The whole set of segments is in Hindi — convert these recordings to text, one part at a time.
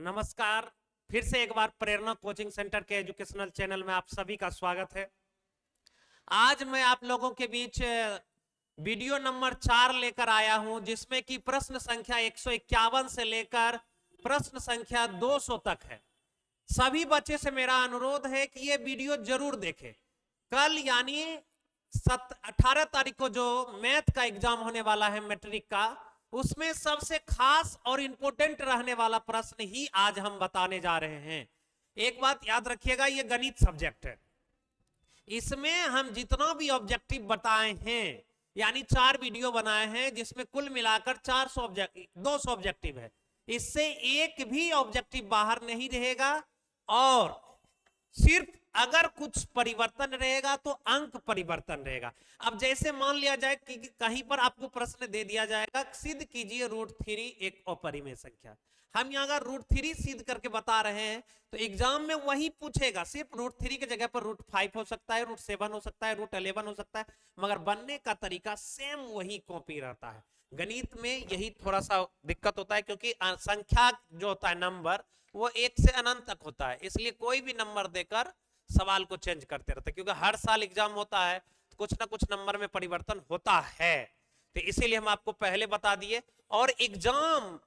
नमस्कार। फिर से एक बार प्रेरणा कोचिंग सेंटर के एजुकेशनल चैनल में आप सभी का स्वागत है। आज मैं आप लोगों के बीच वीडियो नंबर 4 लेकर आया हूं, जिसमें कि प्रश्न संख्या 151 से लेकर प्रश्न संख्या 200 तक है। सभी बच्चे से मेरा अनुरोध है कि ये वीडियो जरूर देखें। कल यानी 18 तारीख को जो मैथ का एग्जाम होने वाला है मैट्रिक का, उसमें सबसे खास और इंपॉर्टेंट रहने वाला प्रश्न ही आज हम बताने जा रहे हैं। एक बात याद रखिएगा, ये गणित सब्जेक्ट है। इसमें हम जितना भी ऑब्जेक्टिव बताए हैं, यानी 4 वीडियो बनाए हैं, जिसमें कुल मिलाकर 200 ऑब्जेक्टिव है। इससे एक भी ऑब्जेक्टिव बाहर नहीं रहेगा और सिर्फ अगर कुछ परिवर्तन रहेगा तो अंक परिवर्तन रहेगा। अब जैसे मान लिया जाए कि कहीं पर आपको प्रश्न दे दिया जाएगा, सिद्ध कीजिए √3 एक अपरिमेय संख्या। हम यहाँ अगर √3 सिद्ध करके बता रहे हैं तो एग्जाम में वही पूछेगा, सिर्फ √3 के जगह पर √5 हो सकता है, √7 हो सकता है, √11 हो सकता है, मगर बनने का तरीका सेम वही कॉपी रहता है। गणित में यही थोड़ा सा दिक्कत होता है, क्योंकि संख्या जो होता है नंबर, वो 1 से अनंत तक होता है, इसलिए कोई भी नंबर देकर सवाल को चेंज करते रहते हैं। क्योंकि हर साल एग्जाम होता है तो कुछ ना कुछ नंबर में परिवर्तन होता है, तो इसीलिए हम आपको पहले बता दिए। और एग्जाम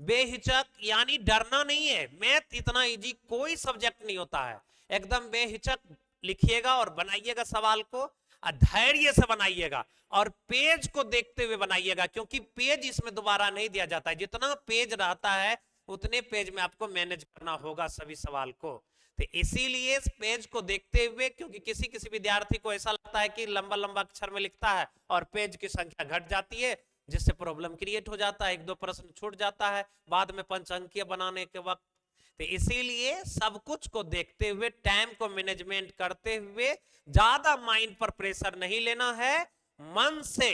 बेहिचक, यानी डरना नहीं है। मैथ इतना इजी कोई सब्जेक्ट नहीं होता है। एकदम बेहिचक लिखिएगा और बनाइएगा सवाल को, धैर्य से बनाइएगा और पेज को देखते हुए बनाइएगा, क्योंकि पेज इसमें दोबारा नहीं दिया जाता है। जितना पेज रहता है उतने पेज में आपको मैनेज करना होगा सभी सवाल को। तो इसीलिए इस पेज को देखते हुए, क्योंकि किसी किसी विद्यार्थी को ऐसा लगता है कि लंबा लंबा अक्षर में लिखता है और पेज की संख्या घट जाती है, जिससे प्रॉब्लम क्रिएट हो जाता है, 1-2 प्रश्न छूट जाता है बाद में पंचांकीय बनाने के वक्त। तो इसीलिए सब कुछ को देखते हुए, टाइम को मैनेजमेंट करते हुए, ज्यादा माइंड पर प्रेशर नहीं लेना है। मन से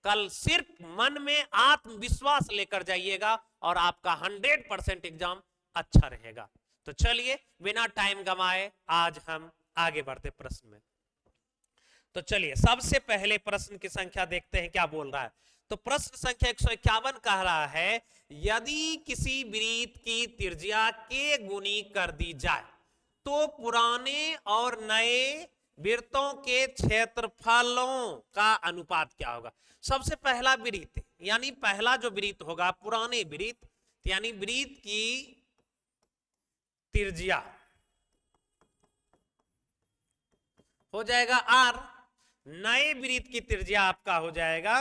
कल सिर्फ मन में आत्मविश्वास लेकर जाइएगा और आपका 100% एग्जाम अच्छा रहेगा। तो चलिए बिना टाइम गंवाए आज हम आगे बढ़ते प्रश्न में। तो चलिए सबसे पहले प्रश्न की संख्या देखते हैं क्या बोल रहा है। तो प्रश्न संख्या 151 कह रहा है, यदि किसी वृत्त की त्रिज्या के गुनी कर दी जाए तो पुराने और नए वृत्तों के क्षेत्रफलों का अनुपात क्या होगा। सबसे पहला वृत्त, यानी पहला जो वृत्त होगा पुराने वृत्त, यानी वृत्त की त्रिज्या हो जाएगा r, नए वृत्त की त्रिज्या आपका हो जाएगा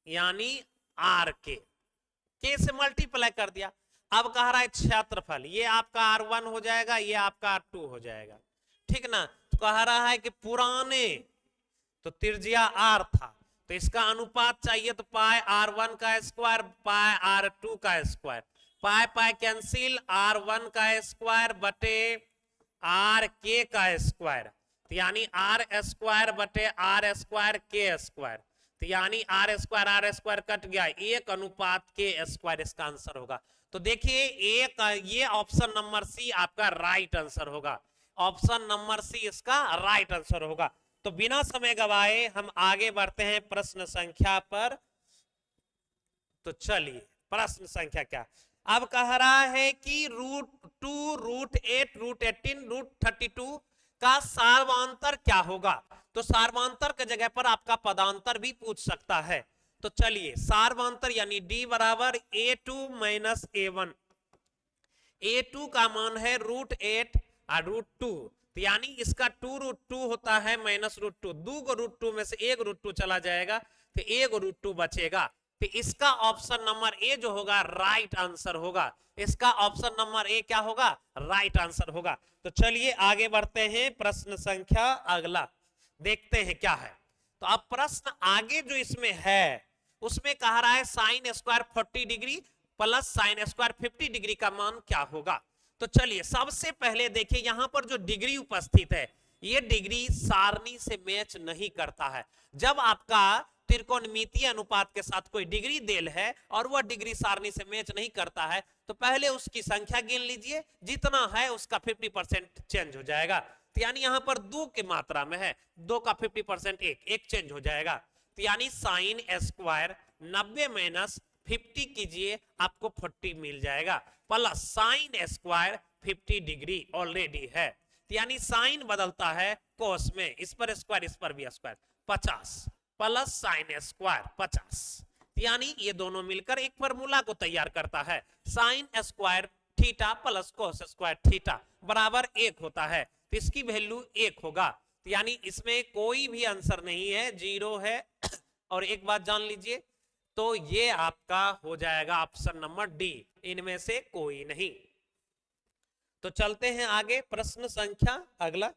यानी r के से मल्टीप्लाई कर दिया। अब कह रहा है क्षेत्रफल, ये आपका r1 हो जाएगा, ये आपका r2 हो जाएगा, ठीक ना। तो कह रहा है कि पुराने तो त्रिज्या r था, तो इसका अनुपात चाहिए, तो पाई r1 का स्क्वायर पाई r2 का स्क्वायर, पाई पाई कैंसिल, r1 का स्क्वायर बटे r के का स्क्वायर, तो यानी r स्क्वायर बटे r स्क्वायर के स्क्वायर, तो यानी r स्क्वायर कट गया, 1 के स्क्वायर इसका आंसर होगा। तो देखिए एक ये ऑप्शन नंबर सी आपका राइट आंसर होगा, ऑप्शन नंबर सी इसका राइट आंसर होगा। तो बिना समय गवाए हम आगे बढ़ते हैं प्रश्न संख्या पर। तो चलिए प्रश्न संख्या क्या, अब कह रहा है कि √2, √8, √18, √32 का सार्वांतर क्या होगा। तो सार्वांतर के जगह पर आपका पदांतर भी पूछ सकता है। तो चलिए सार्वांतर यानी d बराबर a2 माइनस a1, a2 का मान है √8 और √2, तो यानी इसका 2√2 होता है माइनस √2, 2 √2 में से 1 √2 चला जाएगा, तो 1 √2 बचेगा। तो इसका ऑप्शन नंबर ए जो होगा राइट आंसर होगा, इसका ऑप्शन नंबर ए क्या होगा, राइट आंसर होगा। तो चलिए आगे बढ़ते हैं, प्रश्न संख्या अगला देखते हैं क्या है। तो अब प्रश्न आगे जो इसमें है उसमें कह रहा है sine square 40 degree plus sine square 50 degree का मान क्या होगा। तो चलिए सबसे पहले देखिए यहां पर जो डिग्री उपस्थित है, ये डिग्री सारणी से मैच नहीं करता है। जब आपका त्रिकोणमितीय अनुपात के साथ कोई डिग्री देल है और वह डिग्री सारणी से मैच नहीं करता है, तो पहले उसकी संख्या गिन लीजिए, जितना है उसका 50% चेंज हो जाएगा। तो यानी यहां पर 2 की मात्रा में है, 2 का 50% एक चेंज हो जाएगा। तो यानी साइन स्क्वायर 90 माइनस 50 कीजिए, आपको 40 मिल जाएगा। Plus sine square 50 degree already है, यानी साइन बदलता है कोस में, इस पर स्क्वायर इस पर भी स्क्वायर, 50 प्लस साइन स्क्वायर 50, यानी ये दोनों मिलकर एक फार्मूला को तैयार करता है, sine square theta plus cos square theta बराबर 1 होता है, तो इसकी वैल्यू 1 होगा, यानी इसमें कोई भी आंसर नहीं है, 0 है। और एक बात जान लीजिए, तो ये आपका हो जाएगा ऑप्शन नंबर डी, इनमें से कोई नहीं। तो चलते हैं आगे, प्रश्न संख्या अगला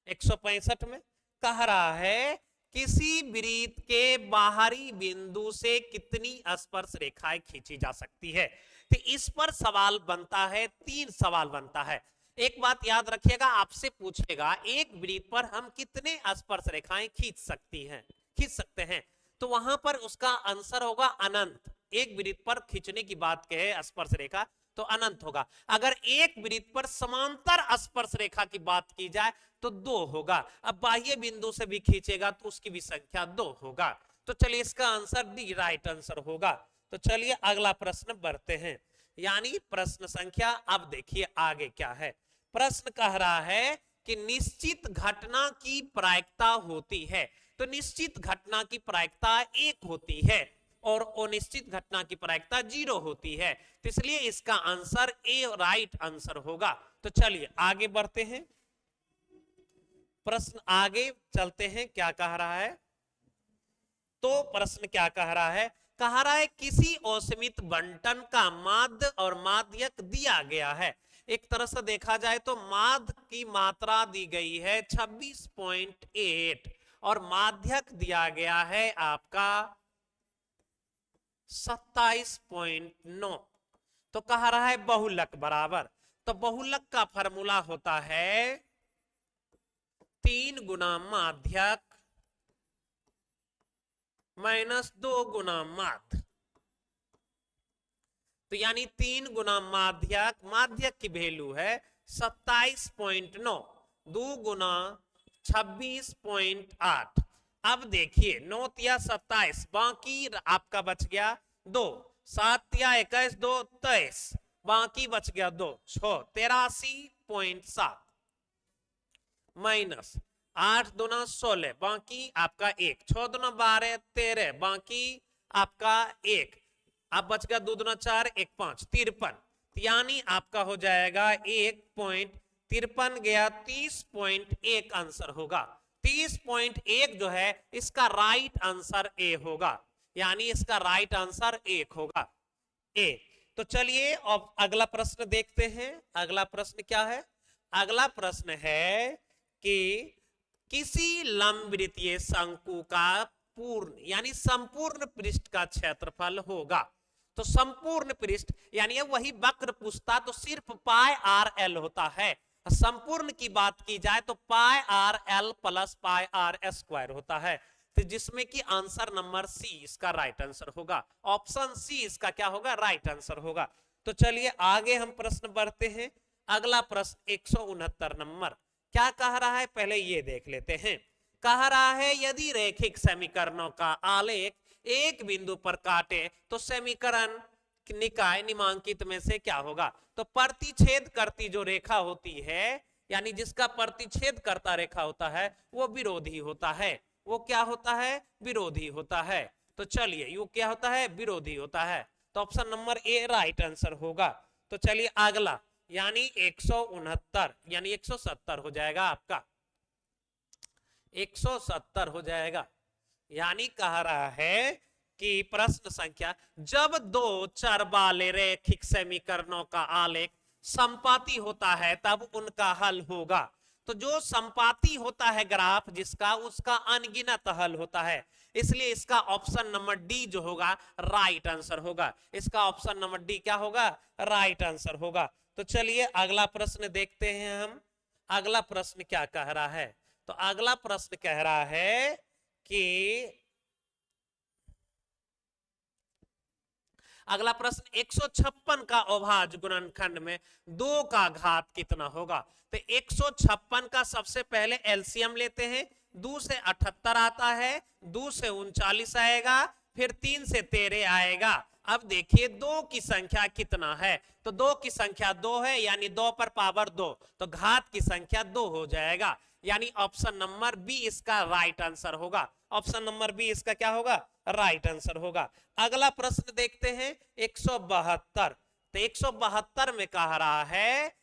165 में कह रहा है किसी वृत्त के बाहरी बिंदु से कितनी स्पर्श रेखाएं खींची जा सकती है। तो इस पर सवाल बनता है, 3 सवाल बनता है। एक बात याद रखिएगा, आपसे पूछेगा एक वृत्त पर हम कितने स्पर्श रेखाएं खींच सकते हैं, तो वहां पर उसका आंसर होगा अनंत। एक वृत्त पर खींचने की बात कहे स्पर्श रेखा तो अनंत होगा। अगर एक वृत्त पर समांतर स्पर्श रेखा की बात की जाए तो 2 होगा। अब बाह्य बिंदु से भी खींचेगा तो उसकी भी संख्या 2 होगा। तो चलिए इसका आंसर डी राइट आंसर होगा। तो चलिए अगला प्रश्न बढ़ते हैं, यानी प्रश्न संख्या, अब देखिए आगे क्या है। प्रश्न कह रहा है कि निश्चित घटना की प्रायिकता होती है, तो निश्चित घटना की प्रायिकता 1 होती है और अनिश्चित घटना की प्रायिकता 0 होती है, तो इसलिए इसका आंसर ए राइट आंसर होगा। तो चलिए आगे बढ़ते हैं, प्रश्न आगे चलते हैं, क्या कह रहा है। तो प्रश्न क्या कह रहा है, कह रहा है किसी असीमित बंटन का माध्य और माध्यक दिया गया है। एक तरह से देखा जाए तो माध्य की मात्रा दी गई है 26.8 और माध्यक दिया गया है आपका 27.9। तो कह रहा है बहुलक बराबर, तो बहुलक का फॉर्मूला होता है 3 गुना माध्यक माइनस 2 गुना माध्य, तो यानी 3 गुना माध्यक, माध्यक की वैल्यू है 27.9, 2 गुना 26.8। अब देखिए 9 या 27, बाकी आपका बच गया 2, 7 या 21, 2 23, बाकी बच गया 2, 6 83.7 माइनस 8 दूना 16, बाकी आपका 1, 6 दूना 12 13, बाकी आपका 1, अब बच गया 2 दूना 4 1 5 53, यानी आपका हो जाएगा 1.53 गया, 30.1 आंसर होगा। 30.1 जो है इसका राइट आंसर ए होगा, यानी इसका राइट आंसर 1 होगा, ए। तो चलिए अब अगला प्रश्न देखते हैं। अगला प्रश्न क्या है, अगला प्रश्न है कि किसी लंबवृत्तीय शंकु का पूर्ण यानी संपूर्ण पृष्ठ का क्षेत्रफल होगा। तो संपूर्ण पृष्ठ यानी वही वक्र पूछता तो सिर्फ पाई आर एल होता है, संपूर्ण की बात की जाए तो pi R L plus pi R square होता है, तो जिसमें कि आंसर नंबर सी इसका राइट आंसर होगा, ऑप्शन सी इसका क्या होगा, राइट आंसर होगा। तो चलिए आगे हम प्रश्न बढ़ते हैं। अगला प्रश्न 169 नंबर क्या कह रहा है, पहले ये देख लेते हैं। कह रहा है यदि रैखिक समीकरणों का आलेख एक बिंदु पर काटे तो समीकरण निकाय निम्नांकित में से क्या होगा। तो प्रतिच्छेद करती जो रेखा होती है, यानी जिसका प्रतिच्छेद करता रेखा होता है वो विरोधी होता है। वो क्या होता है, विरोधी होता है। तो चलिए यू क्या होता है, विरोधी होता है। तो option number A right answer होगा। तो चलिए अगला यानी 169 यानी 170 हो जाएगा आपका, 170 हो जाएगा। यानी कह रहा है कि प्रश्न संख्या, जब 2 चर वाले रैखिक समीकरणों का आलेख संपाती होता है तब उनका हल होगा। तो जो संपाती होता है ग्राफ जिसका, उसका अनगिनत हल होता है, इसलिए इसका ऑप्शन नंबर डी जो होगा राइट आंसर होगा। इसका ऑप्शन नंबर डी क्या होगा, राइट आंसर होगा। तो चलिए अगला प्रश्न देखते हैं हम। अगला प्रश्न क्या कह रहा है, तो अगला प्रश्न कह रहा है कि अगला प्रश्न 156 का अभाज्य गुणनखंड में 2 का घात कितना होगा। तो 156 का सबसे पहले एलसीएम लेते हैं, 2 से 78 आता है, 2 से 39 आएगा, फिर 3 से 13 आएगा अब देखिए 2 की संख्या कितना है, तो 2 की संख्या 2 है, यानी 2 पर पावर 2, तो घात की संख्या 2 हो जाएगा, यानी ऑप्शन नंबर बी इसका राइट आंसर होगा। ऑप्शन नंबर बी इसका क्या होगा, राइट आंसर होगा। अगला प्रश्न देखते हैं 172। तो 172 में कह रहा है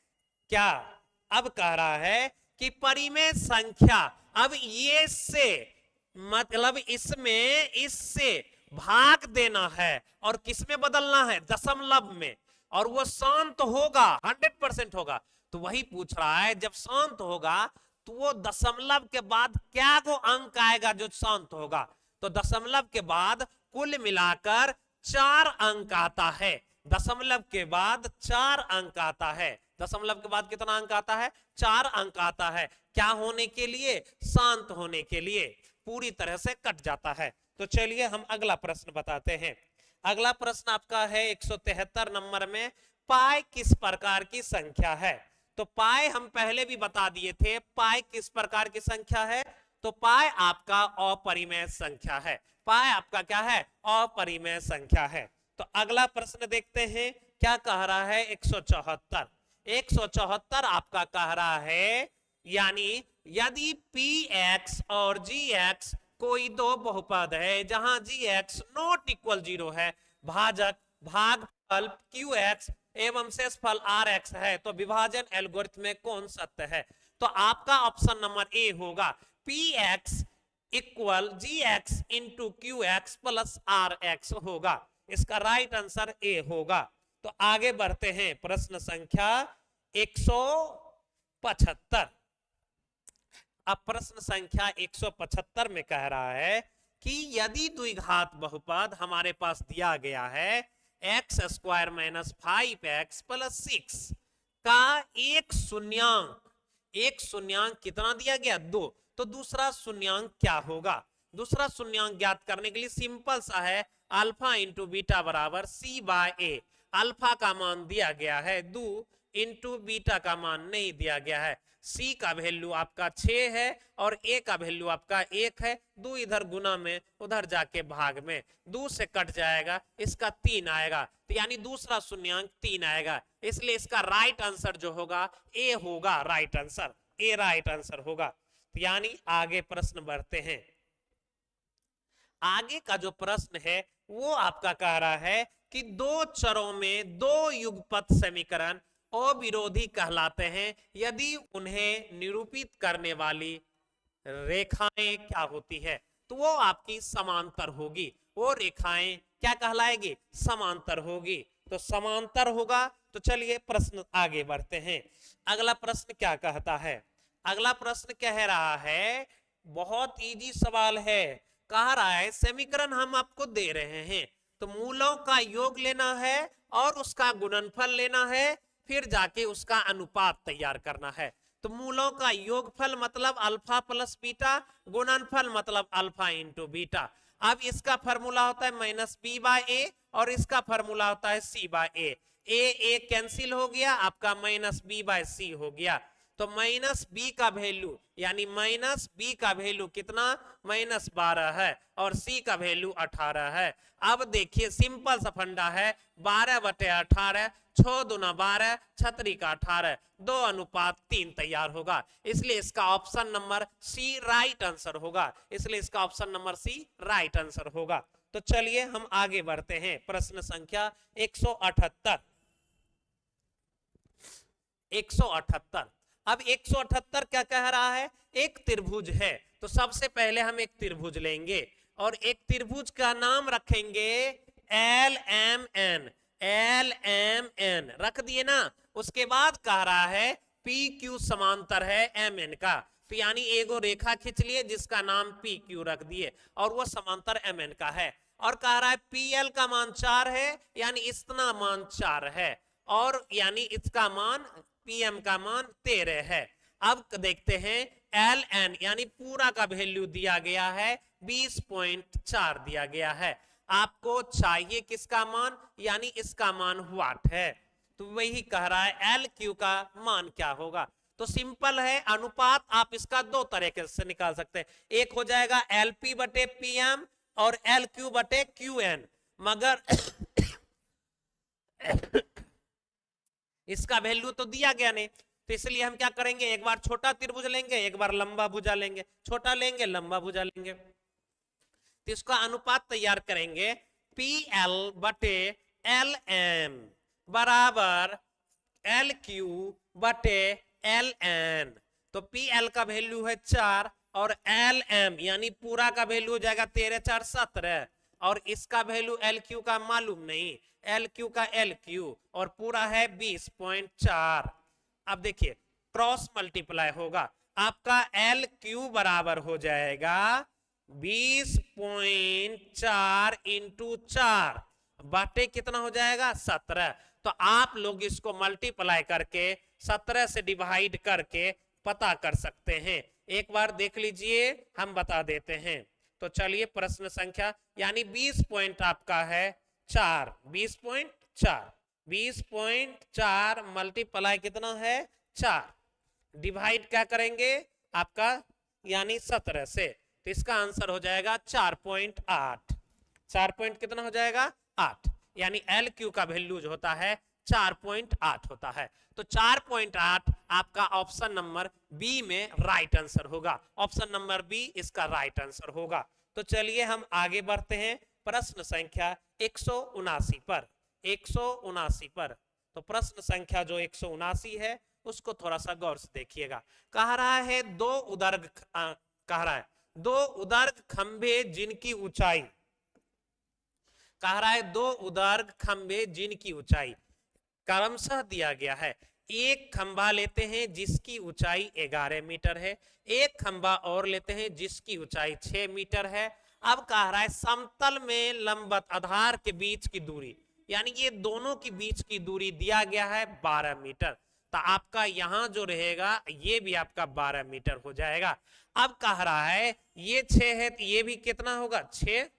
क्या, अब कह रहा है कि परिमेय संख्या, अब ये से मतलब इसमें इससे भाग देना है और किसमें बदलना है, दशमलव में, और वो शांत होगा, 100% होगा। तो वही पूछ रहा है, जब शांत होगा तो वो दशमलव के बाद क्या को अंक आएगा जो शांत होगा, तो दशमलव के बाद कुल मिलाकर 4 अंक आता है। दशमलव के बाद 4 अंक आता है। दशमलव के बाद कितना अंक आता है, 4 अंक आता है। क्या होने के लिए, शांत होने के लिए, पूरी तरह से कट जाता है। तो चलिए हम अगला प्रश्न बताते हैं। अगला प्रश्न आपका है 173 नंबर में, पाई किस प्रकार की संख्या है। तो पाई हम पहले भी बता दिए थे, पाई किस प्रकार की संख्या है, तो पाई आपका अपरिमेय संख्या है। पाई आपका क्या है, अपरिमेय संख्या है। तो अगला प्रश्न देखते हैं क्या कह रहा है 174। 174 आपका कह रहा है, यानी यदि px और gx कोई दो बहुपद है जहां gx नॉट इक्वल 0 है, भाजक भागफल qx एवं शेषफल rx है, तो विभाजन एल्गोरिथम में कौन सत्य है। तो आपका ऑप्शन नंबर ए होगा, px equal gx into qx plus rx होगा। इसका राइट आंसर ए होगा। तो आगे बढ़ते हैं, प्रश्न संख्या 175। अब प्रश्न संख्या 175 में कह रहा है कि यदि द्विघात बहुपद हमारे पास दिया गया है x square minus 5x plus 6 का एक शून्यांक कितना दिया गया, 2, तो दूसरा शून्यांक क्या होगा। दूसरा शून्यांक ज्ञात करने के लिए सिंपल सा है, अल्फा इंटू बीटा बराबर सी बाय ए। अल्फा का मान दिया गया है 2 इंटू बीटा का मान नहीं दिया गया है। सी का वैल्यू आपका 6 है और ए का वैल्यू आपका 1 है। 2 इधर गुना में, उधर जाके भाग में, 2 से कट जाएगा, इसका 3 आएगा, तो यानी दूसरा शून्यांक 3 आएगा। इसलिए इसका राइट आंसर जो होगा ए होगा, right answer A right answer होगा। तो यानी आगे प्रश्न बढ़ते हैं। आगे का जो प्रश्न है वो आपका कह रहा है कि दो चरों में 2 युगपत समीकरण अविरोधी कहलाते हैं यदि उन्हें निरूपित करने वाली रेखाएं क्या होती है, तो वो आपकी समांतर होगी। वो रेखाएं क्या कहलाएगी, समांतर होगी। तो समांतर होगा। तो चलिए प्रश्न आगे बढ़ते हैं। अगला प्रश्न क्या कहता है, अगला प्रश्न कह रहा है, बहुत इजी सवाल है, कह रहा है समीकरण हम आपको दे रहे हैं, तो मूलों का योग लेना है और उसका गुणनफल लेना है, फिर जाके उसका अनुपात तैयार करना है। तो मूलों का योगफल मतलब अल्फा प्लस बीटा, गुणनफल मतलब अल्फा इंटू बीटा। अब इसका फॉर्मूला होता है माइनस बी बाय ए और इसका फॉर्मूला होता है सी बाय ए। ए कैंसिल हो गया, आपका माइनस बी बाय सी हो गया। तो माइनस बी का वैल्यू, यानी माइनस बी का वैल्यू कितना, माइनस 12 है और सी का वैल्यू 18 है। अब देखिए सिंपल सा फंडा है, 12/18, 6 दूना 12, छतरी का 18, 2:3 तैयार होगा। इसलिए इसका option number C right answer होगा। इसलिए इसका option number C right answer होगा। तो चलिए हम आगे बढ़ते हैं, प्रश्न संख्या 178। 178। अब 178 क्या कह रहा है, एक त्रिभुज है, तो सबसे पहले हम एक त्रिभुज लेंगे और एक त्रिभुज का नाम रखेंगे LMN। LMN रख दिए ना। उसके बाद कह रहा है PQ समांतर है MN का, तो यानी एगो रेखा खींच लिए जिसका नाम PQ रख दिए और वो समांतर MN का है। और कह रहा है PL का मान 4 है, यानी इतना मान 4 है, और यानी इसका मान PM का मान 13 है। अब देखते हैं LN, यानी पूरा का वैल्यू दिया गया है 20.4 दिया गया है। आपको चाहिए किसका मान, यानी इसका मान वाट है। तो वही कह रहा है LQ का मान क्या होगा। तो सिंपल है, अनुपात आप इसका 2 तरीके से निकाल सकते हैं। एक हो जाएगा LP/PM और LQ/QN, मगर इसका वैल्यू तो दिया गया नहीं, तो इसलिए हम क्या करेंगे, एक बार छोटा त्रिभुज लेंगे, एक बार लंबा भुजा लेंगे, छोटा लेंगे लंबा भुजा लेंगे। तो इसका अनुपात तैयार करेंगे, पी एल बटे एल एम बराबर एल क्यू बटे एल एन। तो पी एल का वैल्यू है 4 और एल एम यानी पूरा का वैल्यू हो जाएगा 13 4 17, और इसका वैल्यू एल क्यू का मालूम नहीं, एल क्यू का एल क्यू और पूरा है 20.4। अब देखिए क्रॉस मल्टीप्लाई होगा, आपका एल क्यू बराबर हो जाएगा 20.4 इंटू 4 बाटे कितना हो जाएगा 17। तो आप लोग इसको मल्टीप्लाई करके 17 से डिवाइड करके पता कर सकते हैं, एक बार देख लीजिए, हम बता देते हैं। तो चलिए प्रश्न संख्या यानी 20 पॉइंट आपका है 4, 20.4 मल्टीप्लाई कितना है 4, डिवाइड क्या करेंगे आपका यानी 17 से, तो इसका आंसर हो जाएगा 4.8। 4 पॉइंट कितना हो जाएगा 8, यानी एल क्यू का वैल्यू जो होता है 4.8 होता है। तो 4.8 आपका ऑप्शन नंबर बी में राइट आंसर होगा, ऑप्शन नंबर बी इसका राइट आंसर होगा। तो चलिए हम आगे बढ़ते हैं प्रश्न संख्या 179 पर। 179 पर तो प्रश्न संख्या जो 179 है उसको थोड़ा सा गौर से देखिएगा। कह रहा है दो उदर्ग खंभे जिनकी ऊंचाई, कह रहा है दो उदर्ग खंभे जिनकी ऊंचाई क्रमशः दिया गया है। एक खंभा लेते हैं जिसकी ऊंचाई 11 मीटर है, एक खंभा और लेते हैं जिसकी ऊंचाई 6 मीटर है। अब कह रहा है समतल में लंबवत आधार के बीच की दूरी, यानी ये दोनों के बीच की दूरी दिया गया है 12 मीटर। तो आपका यहां जो रहेगा ये भी आपका 12 मीटर हो जाएगा। अब कह रहा है ये 6 है तो ये भी कितना होगा 6,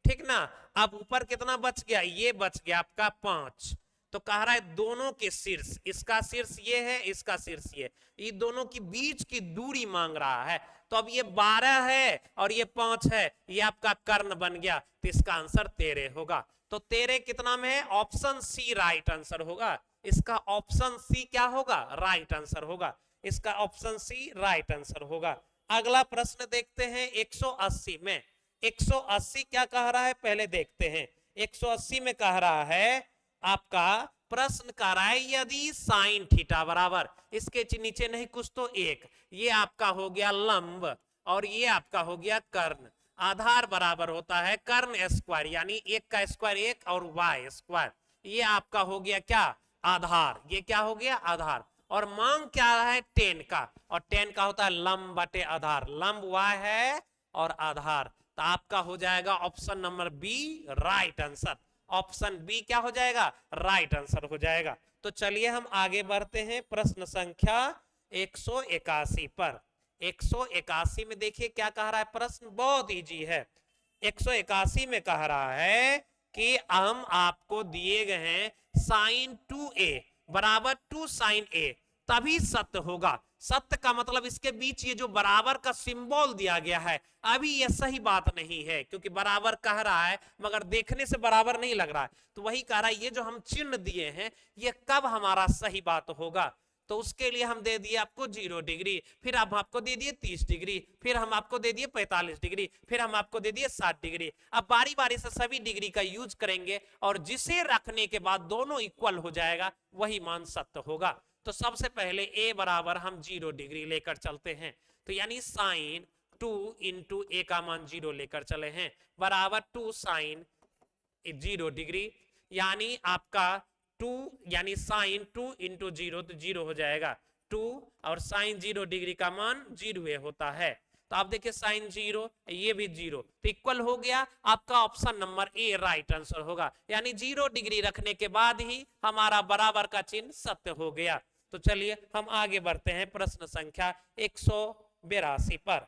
ठीक ना। अब ऊपर कितना बच गया, ये बच गया आपका 5। तो कह रहा है दोनों के शीर्ष, इसका शीर्ष ये है, इसका शीर्ष ये दोनों की बीच की दूरी मांग रहा है। तो अब ये 12 है और ये 5 है, ये आपका कर्ण बन गया, तो इसका आंसर 13 होगा। तो 13 कितना में है, ऑप्शन सी राइट आंसर होगा। इसका ऑप्शन सी क्या होगा, राइट आंसर होगा। इसका ऑप्शन सी राइट आंसर होगा। अगला प्रश्न देखते हैं 180 में। 180 क्या कह रहा है पहले देखते हैं। 180 में कह रहा है आपका प्रश्न कह रहा है यदि साइन थीटा बराबर, इसके नीचे नहीं कुछ तो एक, ये आपका हो गया लंब और ये आपका हो गया कर्ण, आधार बराबर होता है कर्ण स्क्वायर, यानी एक का स्क्वायर एक और वाई स्क्वायर, ये आपका हो गया क्या आधार, ये क्या हो गया आधार। और मांग क्या है 10 का, और 10 का होता है लंब बटे आधार, लंब वाई है और आधार। तो आपका हो जाएगा option number B right answer. Option B क्या हो जाएगा, राइट आंसर हो जाएगा। तो चलिए हम आगे बढ़ते हैं प्रश्न संख्या 181 पर। 181 में देखिए क्या कह रहा है, प्रश्न बहुत इजी है। 181 में कह रहा है कि हम आपको दिए गए हैं साइन 2a बराबर 2 साइन a, तभी सत्य होगा। सत्य का मतलब इसके बीच ये जो बराबर का सिंबल दिया गया है, अभी ये सही बात नहीं है, क्योंकि बराबर कह रहा है मगर देखने से बराबर नहीं लग रहा है। तो वही कह रहा है ये जो हम चिन्ह दिए हैं ये कब हमारा सही बात होगा। तो उसके लिए हम दे दिए आपको 0 डिग्री, फिर हम आपको दे दिए 30 डिग्री, फिर हम आपको दे दिए 45 डिग्री, फिर हम आपको दे दिए 60 डिग्री। अब बारी बारी से सभी डिग्री का यूज करेंगे और जिसे रखने के बाद दोनों इक्वल हो जाएगा वही मान सत्य होगा। तो सबसे पहले a बराबर हम 0 डिग्री लेकर चलते हैं, तो यानी साइन 2 इंटू ए का मान 0 लेकर चले हैं बराबर 2 साइन 0 डिग्री, यानी आपका 2 यानी साइन 2 इंटू 0 तो 0 हो जाएगा 2, और साइन 0 डिग्री का मान 0 होता है। तो आप देखिए साइन 0 ये भी 0, तो इक्वल हो गया। आपका option number A right answer होगा, यानी 0 डिग्री रखने के बाद ही हमारा बराबर का चिन्ह सत्य हो गया। तो चलिए हम आगे बढ़ते हैं प्रश्न संख्या 182 पर।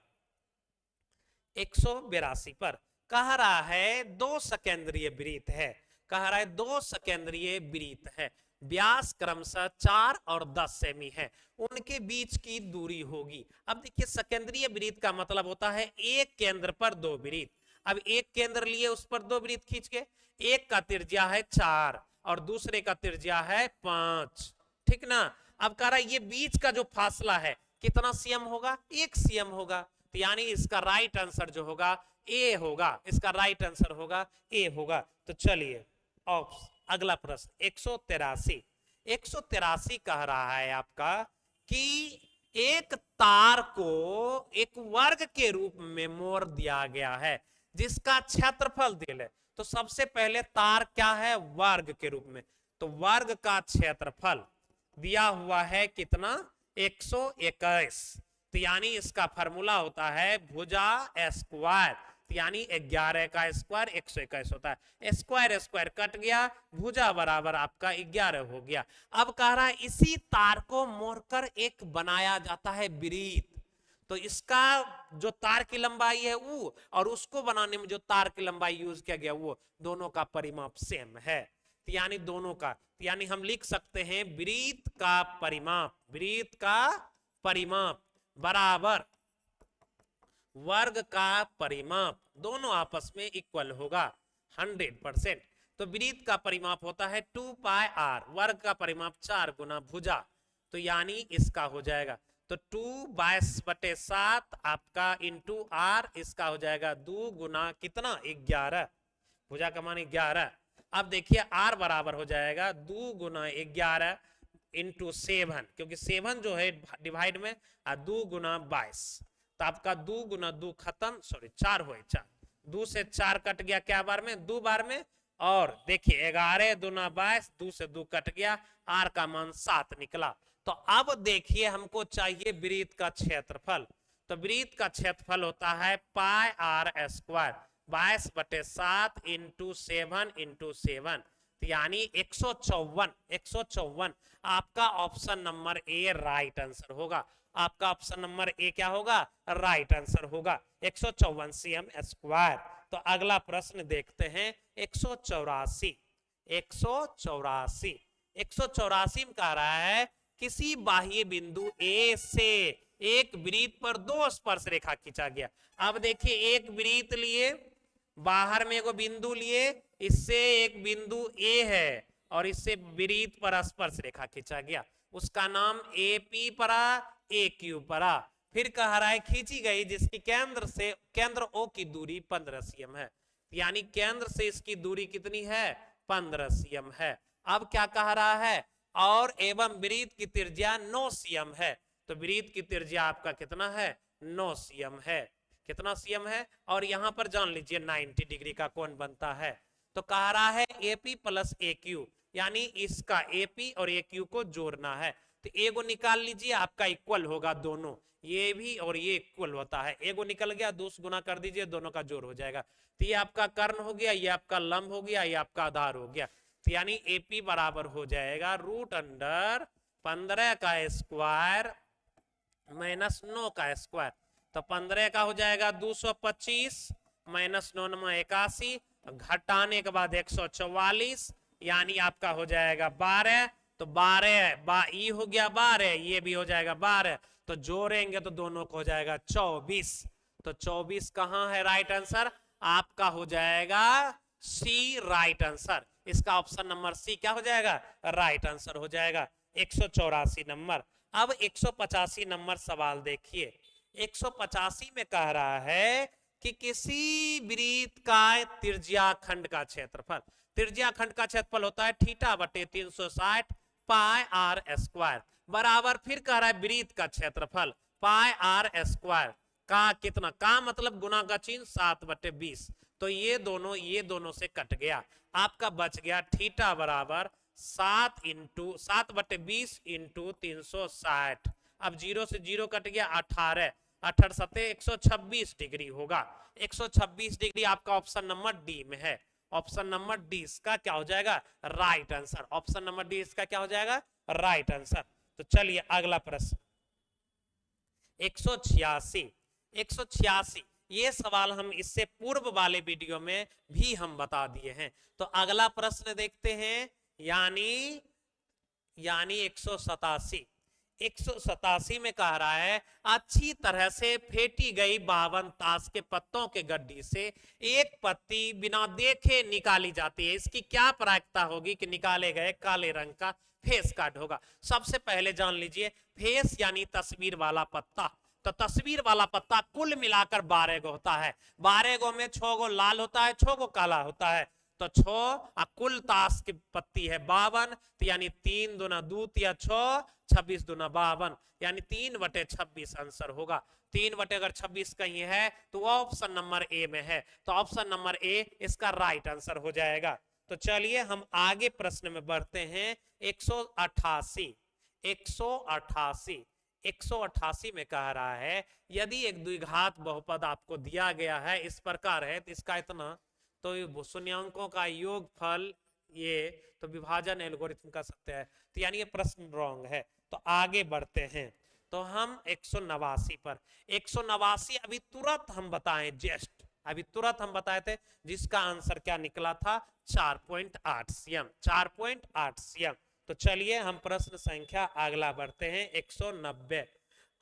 182 पर कह रहा है दो सकेंद्रीय वृत्त है, कह रहा है दो सकेंद्रीय वृत्त है, व्यास क्रमशः 4 और 10 सेमी है, उनके बीच की दूरी होगी। अब देखिए सकेंद्रीय वृत्त का मतलब होता है एक केंद्र पर दो वृत्त। अब एक केंद्र लिए उस पर दो वृत्त खींच के, एक का त्रिज्या है 4 और दूसरे का त्रिज्या है 5, ठीक ना। अब कह रहा है ये बीच का जो फासला है कितना सीएम होगा, 1 सीएम होगा, तो यानी इसका राइट आंसर जो होगा ए होगा, इसका राइट आंसर होगा ए होगा। तो चलिए अगला प्रश्न 183। 183 कह रहा है आपका कि एक तार को एक वर्ग के रूप में मोड़ दिया गया है जिसका क्षेत्रफल दिया है। तो सबसे पहले तार क्या है, वर्ग के रूप में, तो वर्ग का क्षेत्रफल दिया हुआ है कितना, 121। तो यानी इसका फार्मूला होता है भुजा स्क्वायर, यानी 11 का स्क्वायर 121 होता है, स्क्वायर स्क्वायर कट गया, भुजा बराबर आपका 11 हो गया। अब कह रहा है इसी तार को मोड़कर एक बनाया जाता है वृत्त, तो इसका जो तार की लंबाई है वो और उसको बनाने में जो तार की लंबाई यूज किया गया वो दोनों का परिमाप सेम है, तो यानी दोनों का, तो यानी हम लिख सकते हैं वृत्त का परिमाप, वृत्त का परिमाप बराबर वर्ग का परिमाप, दोनों आपस में इक्वल होगा 100%। तो वृत्त का परिमाप होता है 2 पाई आर, वर्ग का परिमाप 4 गुना भुजा, तो यानी इसका हो जाएगा तो 2/7 आपका इंटू आर, इसका हो जाएगा 2 गुना कितना 11, भुजा का मान 11। अब देखिए आर बराबर हो जाएगा 2 गुना 11 इंटू 7, क्योंकि 7 जो है डिवाइड में 2 गुना 22, तो आपका 2 गुना 2 खत्म, सॉरी 4 हो 4, 2 से 4 कट गया क्या बार में, 2 बार में, और देखिए 11 दूना 22, 2 से 2 कट गया, आर का मान 7 निकला। तो अब देखिए हमको चाहिए वृत्त का क्षेत्रफल, तो वृत्त का क्षेत्रफल होता है पाई आर स्क्वायर 22/7 इंटू 7 इंटू 7, यानी 154 आपका option number A right answer होगा, आपका ऑप्शन नंबर ए क्या होगा, राइट आंसर होगा 154 सीएम स्क्वायर। तो अगला प्रश्न देखते हैं 184। 184 में कह रहा है किसी बाह्य बिंदु ए से एक वृत्त पर 2 स्पर्श रेखा खींचा गया। अब देखिए एक वृत्त लिए, बाहर में एगो बिंदु लिए, इससे एक बिंदु ए है और इससे वृत्त पर स्पर्श रेखा खींचा गया, उसका नाम ए पी पड़ा, ए क्यू पड़ा। फिर कह रहा है खींची गई जिसकी केंद्र ओ की दूरी 15 सीएम है, यानी केंद्र से इसकी दूरी कितनी है 15 सीएम है। अब क्या कह रहा है, और एवं वृत्त की त्रिज्या 9 सीएम है, तो वृत्त की त्रिज्या आपका कितना है 9 सीएम है, कितना सीएम है, और यहां पर जान लीजिए 90 डिग्री का कोण बनता है। तो कह रहा है एपी प्लस ए क्यू, यानी इसका एपी और ए क्यू को जोड़ना है, तो एगो निकाल लीजिए आपका इक्वल होगा दोनों, ये भी और ये इक्वल होता है, एगो निकल गया 2 गुना कर दीजिए, दोनों का जोड़ हो जाएगा। तो ये आपका कर्ण हो गया, ये आपका लंब हो गया, ये आपका आधार हो गया, तो यानी एपी बराबर हो जाएगा √15 का स्क्वायर माइनस 9 का स्क्वायर, तो 15 का हो जाएगा 225 माइनस 9 81, घटाने के बाद 144, यानी आपका हो जाएगा 12, तो 12 ई हो गया 12, ये भी हो जाएगा 12, तो जोड़ेंगे तो दोनों को हो जाएगा 24, तो 24 कहां है राइट आंसर, आपका हो जाएगा सी राइट आंसर, इसका ऑप्शन नंबर सी क्या हो जाएगा राइट आंसर हो जाएगा 184 नंबर। अब 185 नंबर सवाल देखिए, 185 में कह रहा है कि किसी वृत्त का त्रिज्या खंड का क्षेत्रफल, त्रिज्या खंड का क्षेत्रफल होता है θ/360 पाई आर स्क्वायर बराबर, फिर कह रहा है वृत्त का क्षेत्रफल पाई आर स्क्वायर का कितना, का मतलब गुना का चिन्ह 7/20, तो ये दोनों से कट गया, आपका बच गया थीटा बराबर 7/20 इंटू 360, अब 0 से 0 कट गया 18, 18 सते 126 डिग्री होगा, 126 डिग्री आपका ऑप्शन नंबर डी में है, ऑप्शन नंबर डी इसका क्या हो जाएगा right answer, option number D इसका क्या हो जाएगा राइट आंसर। तो चलिए अगला प्रश्न 186 ये सवाल हम इससे पूर्व वाले वीडियो में भी हम बता दिए हैं। तो अगला प्रश्न देखते हैं, यानी 187 187 में कह रहा है अच्छी तरह से फेंटी गई 52 ताश के पत्तों के गड्डी से एक पत्ती बिना देखे निकाली जाती है, इसकी क्या प्रायिकता होगी कि निकाले गए काले रंग का फेस कार्ड होगा। सबसे पहले जान लीजिए फेस यानी तस्वीर वाला पत्ता, तो तस्वीर वाला पत्ता कुल मिलाकर 12 गो होता है, 12 गो में 6 गो लाल होता है, 6 गो काला होता है, तो 6 कुल ताश की पत्ती है 52, तो यानी 3 दूना 2 या 6, 26 दूना 52, यानी 3/26 आंसर होगा। 3 अगर 26 कहीं है तो ऑप्शन नंबर ए में है, तो ऑप्शन नंबर ए इसका राइट आंसर हो जाएगा। तो चलिए हम आगे प्रश्न में बढ़ते हैं। 188 में कह रहा है यदि एक द्विघात बहुपद आपको दिया गया है इस प्रकार है, तो इसका इतना, तो शून्यांकों का योगफल ये, तो विभाजन एल्गोरिथम कर सकते हैं, तो यानी ये प्रश्न रॉन्ग है। तो आगे बढ़ते हैं, तो हम 189 पर, 189 अभी तुरंत हम बताएं, जस्ट अभी तुरंत हम बताए थे, जिसका आंसर क्या निकला था 4.8 सीएम, 4.8 सीएम। तो चलिए हम प्रश्न संख्या अगला बढ़ते हैं 190।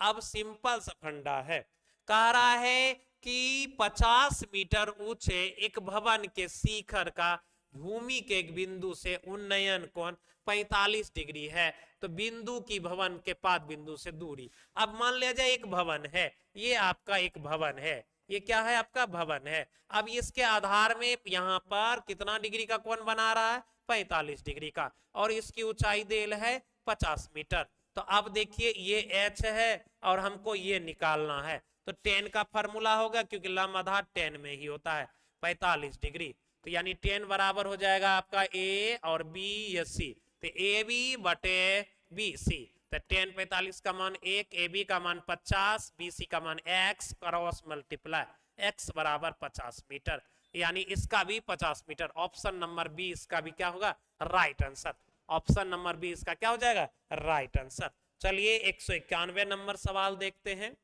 अब सिंपल सा फंडा है, कह रहा है कि 50 मीटर ऊंचे एक भवन के शिखर का भूमि के एक बिंदु से उन्नयन कोण 45 डिग्री है, तो बिंदु की भवन के पाद बिंदु से दूरी। अब मान लिया जाए एक भवन है, ये आपका एक भवन है, ये क्या है आपका भवन है। अब इसके आधार में यहाँ पर कितना डिग्री का कोण बना रहा है 45 डिग्री का, और इसकी ऊंचाई देल है 50 मीटर। तो अब देखिए ये h है और हमको ये निकालना है, तो tan का फॉर्मूला होगा, क्योंकि लंब आधार tan में ही होता है 45 डिग्री, तो यानी tan बराबर हो जाएगा आपका a और b या c, तो ab बटे bc, तो tan 45 का मान 1, ab का मान 50, bc का मान x, क्रॉस मल्टीप्लाई x बराबर 50 मीटर, यानी इसका भी 50 मीटर। ऑप्शन नंबर बी इसका भी क्या होगा right answer, option number B इसका क्या हो जाएगा राइट आंसर। चलिए 191 नंबर सवाल देखते हैं।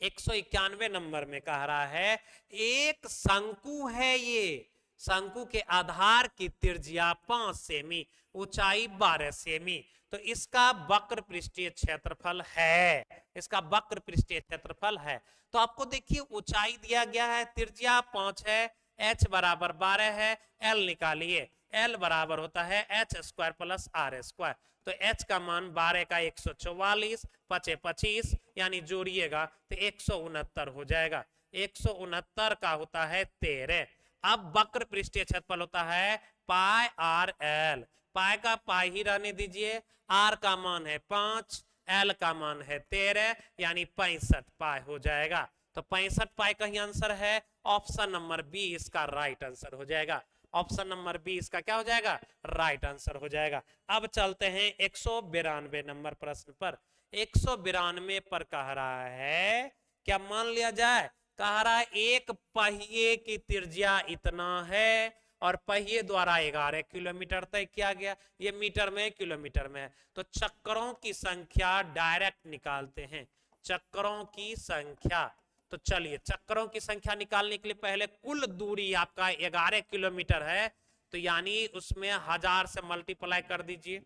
191 नंबर में कह रहा है एक शंकु है, ये शंकु के आधार की त्रिज्या 5 सेमी, ऊंचाई 12 सेमी, तो इसका वक्र पृष्ठीय क्षेत्रफल है, इसका वक्र पृष्ठीय क्षेत्रफल है। तो आपको देखिए ऊंचाई दिया गया है, त्रिज्या 5 है, h बराबर 12 है, l निकालिए, l बराबर होता है h² प्लस r², तो h का मान 12 का 144, 5 25, यानी जोड़िएगा तो 169 हो जाएगा, 169 का होता है 13। अब वक्र पृष्ठीय क्षेत्रफल होता है पाई आर एल, पाई का पाई ही रहने दीजिए, आर का मान है 5, एल का मान है 13, यानी 65 पाई हो जाएगा। तो 65 पाई का ही आंसर है, ऑप्शन नंबर बी इसका राइट आंसर हो जाएगा, ऑप्शन नंबर बी इसका क्या हो जाएगा राइट आंसर हो जाएगा। अब चलते हैं 192 नंबर प्रश्न पर। 192 पर कह रहा है क्या मान लिया जाए, कह रहा है एक पहिए की त्रिज्या इतना है और पहिए द्वारा 11 किलोमीटर तय किया गया, ये मीटर में किलोमीटर में है, तो चक्करों की संख्या डायरेक्ट निकालते हैं, चक्करों की संख्या। तो चलिए चक्करों की संख्या निकालने के लिए पहले कुल दूरी आपका 11 किलोमीटर है, तो यानी उसमें 1000 से मल्टीप्लाई कर दीजिए,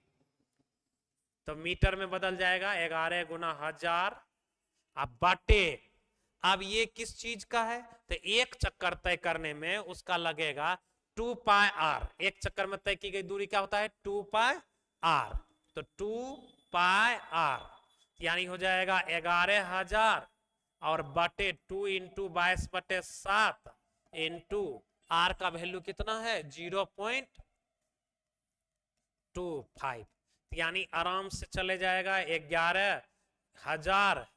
तो मीटर में बदल जाएगा, 11 गुना 1000 अब बाटे। अब ये किस चीज का है, तो एक चक्कर तय करने में उसका लगेगा 2 पाई आर, एक चक्कर में तय की गई दूरी क्या होता है 2 पाई आर, तो 2 पाई आर यानी हो जाएगा 11,000 और बटे 2 इंटू 22/7 इंटू आर का वैल्यू कितना है 0.25, यानी आराम से चले जाएगा 11,000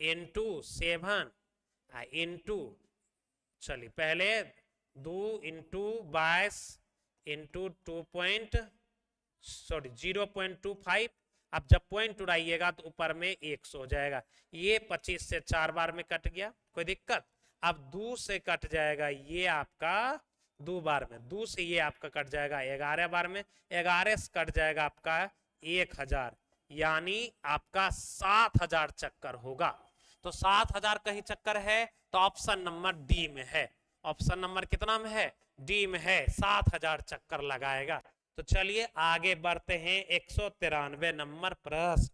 इंटू 7 इंटू, चलिए पहले 2 इंटू 22 इंटू 0.25, अब जब पॉइंट उड़ाइएगा तो ऊपर में 100 हो जाएगा, ये 25 से 4 बार में कट गया, कोई दिक्कत। अब 2 से कट जाएगा ये आपका 2 बार में, 2 से ये आपका कट जाएगा 11 बार में, 11 से कट जाएगा आपका 1000, यानी आपका 7000 चक्कर होगा। तो 7000 कहीं चक्कर है तो ऑप्शन नंबर डी में है, ऑप्शन नंबर कितना में है डी में है, 7000 चक्कर लगाएगा। तो चलिए आगे बढ़ते हैं 193 नंबर प्रश्न।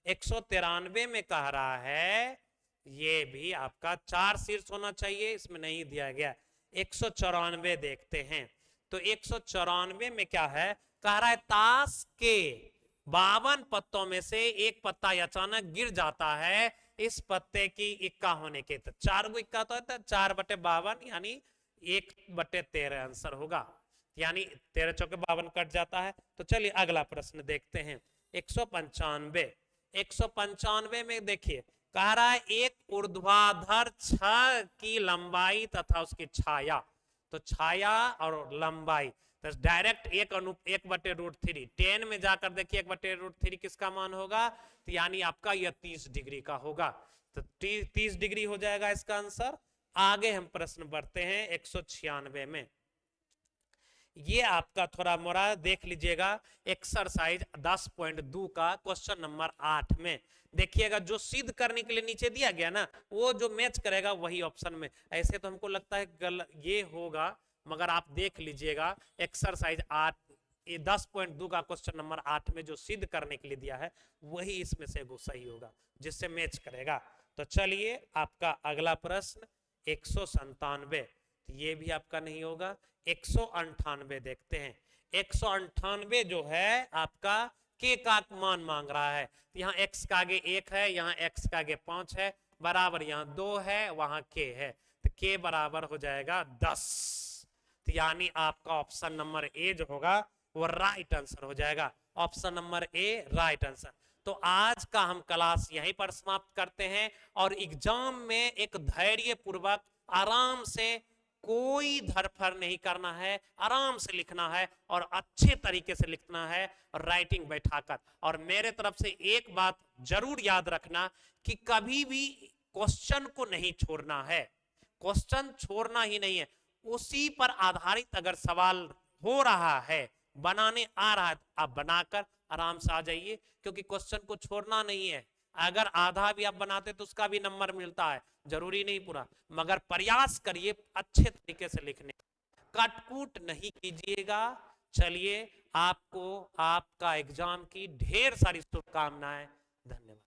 193 में कह रहा है, ये भी आपका 4 शीर्ष होना चाहिए, इसमें नहीं दिया गया। 194 देखते हैं। तो 194 में क्या है, कह रहा है ताश के 52 पत्तों में से एक पत्ता अचानक गिर जाता है, इस पत्ते की इक्का होने के, तो 4 गो इक्का तो होता है, 4/52 यानी 1/13 आंसर होगा, यानी 13 चौके 52 कट जाता है। तो चलिए अगला प्रश्न देखते हैं 195। 195 में देखिए कह रहा है एक ऊर्ध्वाधर छह की लंबाई तथा उसकी छाया, तो छाया और लंबाई तो डायरेक्ट 1/√3 10 में जाकर देखिए 1/√3 किसका मान होगा, तो यानी आपका यह 30 डिग्री का होगा, तो 30 डिग्री हो जाएगा इसका आंसर। आगे हम प्रश्न बढ़ते हैं 196 में। ये आपका थोड़ा मोड़ा देख लीजिएगा, एक्सरसाइज 10.2 का क्वेश्चन नंबर 8 में देखिएगा, जो सिद्ध करने के लिए नीचे दिया गया ना, वो जो मैच करेगा वही ऑप्शन में। ऐसे तो हमको लगता है ये होगा, मगर आप देख लीजिएगा एक्सरसाइज 8 10.2 का क्वेश्चन नंबर 8 में जो सिद्ध करने के लिए दिया है वही इसमें से सही होगा, जिससे मैच करेगा। तो चलिए आपका अगला प्रश्न 197, ये भी आपका नहीं होगा। 198 देखते हैं। 198 जो है आपका के का मान मांग रहा है, यहाँ x का आगे 1 है, यहाँ x का आगे 5 है, बराबर यहाँ 2 है, वहां k है, तो k बराबर हो जाएगा 10, तो यानी आपका ऑप्शन नंबर ए जो होगा वो राइट आंसर हो जाएगा। Option number A right answer. तो आज का हम क्लास यहीं पर समाप्त करते हैं, और एग्जाम में एक धैर्य पूर्वक आराम से, कोई धरफड़ नहीं करना है, आराम से लिखना है और अच्छे तरीके से लिखना है राइटिंग बैठाकर। और मेरे तरफ से एक बात जरूर याद रखना कि कभी भी क्वेश्चन को नहीं छोड़ना है, क्वेश्चन छोड़ना ही नहीं है, उसी पर आधारित अगर सवाल हो रहा है, बनाने आ रहा है, आप बनाकर आराम से आ जाइए, क्योंकि क्वेश्चन को छोड़ना नहीं है। अगर आधा भी आप बनाते तो उसका भी नंबर मिलता है, जरूरी नहीं पूरा, मगर प्रयास करिए अच्छे तरीके से लिखने, कटकूट नहीं कीजिएगा। चलिए आपको आपका एग्जाम की ढेर सारी शुभकामनाएं। धन्यवाद।